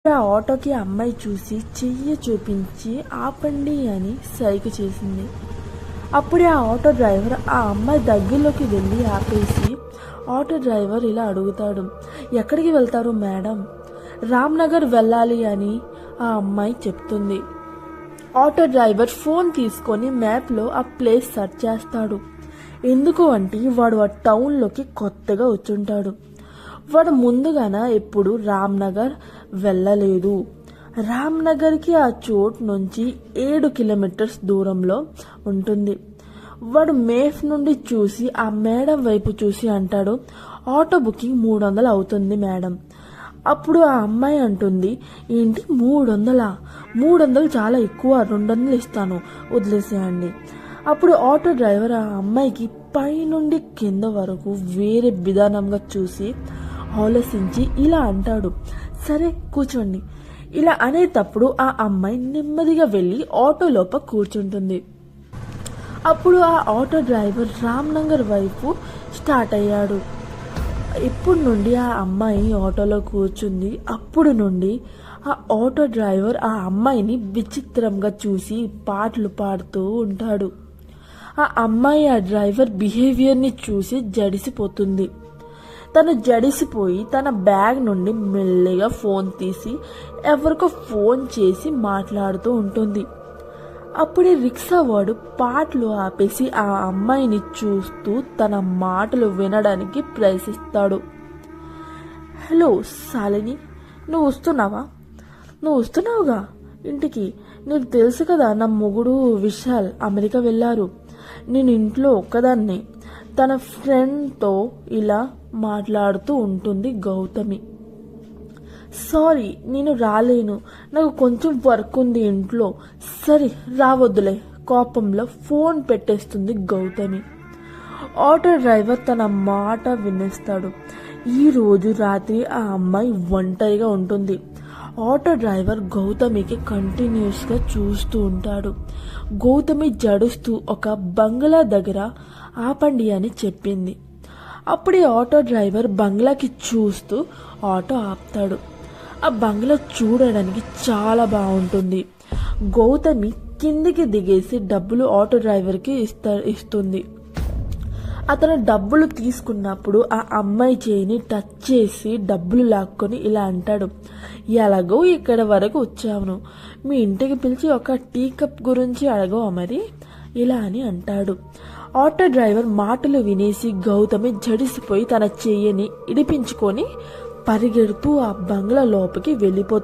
ఆ ఆటోకి అమ్మాయి చూసి చెయ్యి చూపించి ఆపండి అని సైగ చేసింది. అప్పుడే ఆ ఆటో డ్రైవర్ ఆ అమ్మాయి దగ్గరలోకి వెళ్ళి ఆపేసి ఆటో డ్రైవర్ ఇలా అడుగుతాడు, ఎక్కడికి వెళ్తారు మేడం? రామ్నగర్ వెళ్ళాలి అని ఆ అమ్మాయి చెప్తుంది. ఆటో డ్రైవర్ ఫోన్ తీసుకొని మ్యాప్లో ఆ ప్లేస్ సెర్చ్ చేస్తాడు. ఎందుకు అంటే వాడు ఆ టౌన్లోకి కొత్తగా వచ్చుంటాడు. వాడు ముందుగాన ఎప్పుడు రామ్నగర్ వెళ్ళలేదు. రామ్నగర్కి ఆ చోటు నుంచి 7 కిలోమీటర్స్ దూరంలో ఉంటుంది. వాడు మేఫ్ నుండి చూసి ఆ మేడం వైపు చూసి అంటాడు, ఆటో బుకింగ్ 300 అవుతుంది మేడం. అప్పుడు ఆ అమ్మాయి అంటుంది, ఏంటి 300? 300 చాలా ఎక్కువ, 200 ఇస్తాను, వదిలేసేయండి. అప్పుడు ఆటో డ్రైవర్ ఆ అమ్మాయికి పైనుండి కింద వరకు వేరే విధానంగా చూసి ఆలోచించి ఇలా అంటాడు, సరే కూర్చోండి. ఇలా అనేటప్పుడు ఆ అమ్మాయి నెమ్మదిగా వెళ్ళి ఆటో లోపల కూర్చుంటుంది. అప్పుడు ఆ ఆటో డ్రైవర్ రామ్నగర్ వైపు స్టార్ట్ అయ్యాడు. ఇప్పుడు నుండి ఆ అమ్మాయి ఆటోలో కూర్చుంది. అప్పుడు నుండి ఆ ఆటో డ్రైవర్ ఆ అమ్మాయిని విచిత్రంగా చూసి పాటలు పాడుతూ ఉంటాడు. ఆ అమ్మాయి ఆ డ్రైవర్ బిహేవియర్ని చూసి జడిసిపోతుంది. తను జడిసిపోయి తన బ్యాగ్ నుండి మెల్లిగా ఫోన్ తీసి ఎవరికో ఫోన్ చేసి మాట్లాడుతూ ఉంటుంది. అప్పుడే రిక్షా వాడు పాటలు ఆపేసి ఆ అమ్మాయిని చూస్తూ తన మాటలు వినడానికి ప్రయత్నిస్తాడు. హలో శాలిని, నువ్వు వస్తున్నావుగా ఇంటికి? నీకు తెలుసు కదా, నా మొగుడు విశాల్ అమెరికా వెళ్ళారు. నేను ఇంట్లో ఒక్కదాన్ని. తన ఫ్రెండ్తో ఇలా మాట్లాడుతూ ఉంటుంది గౌతమి. సారీ, నేను రాలేను, నాకు కొంచెం వర్క్ ఉంది ఇంట్లో. సరే రావద్దులే, కోపంలో ఫోన్ పెట్టేస్తుంది గౌతమి. ఆటో డ్రైవర్ తన మాట వినేస్తాడు. ఈరోజు రాత్రి ఆ అమ్మాయి ఒంటరిగా ఉంటుంది. ఆటో డ్రైవర్ గౌతమికి కంటిన్యూస్గా చూస్తూ ఉంటాడు. గౌతమి జడుస్తూ ఒక బంగ్లా దగ్గర ఆపండి అని చెప్పింది. అప్పుడే ఆటో డ్రైవర్ బంగ్లాకి చూస్తూ ఆటో ఆపుతాడు. ఆ బంగ్లా చూడడానికి చాలా బాగుంటుంది. గౌతమి కిందికి దిగేసి డబ్బులు ఆటో డ్రైవర్కి ఇస్తుంది. అతను డబ్బులు తీసుకున్నప్పుడు ఆ అమ్మాయి చేయిని టచ్ చేసి డబ్బులు లాక్కొని ఇలా అంటాడు, ఎలాగో ఇక్కడ వరకు వచ్చాను, మీ ఇంటికి పిలిచి ఒక టీ కప్ గురించి అడగవా మరి, ఇలా అని అంటాడు. ఆటో డ్రైవర్ మాటలు వినేసి గౌతమి జడిసిపోయి తన చెయ్యిని ఇడిపించుకొని పరిగెడుతూ ఆ బంగ్లా లోపలికి వెళ్ళిపోతుంది.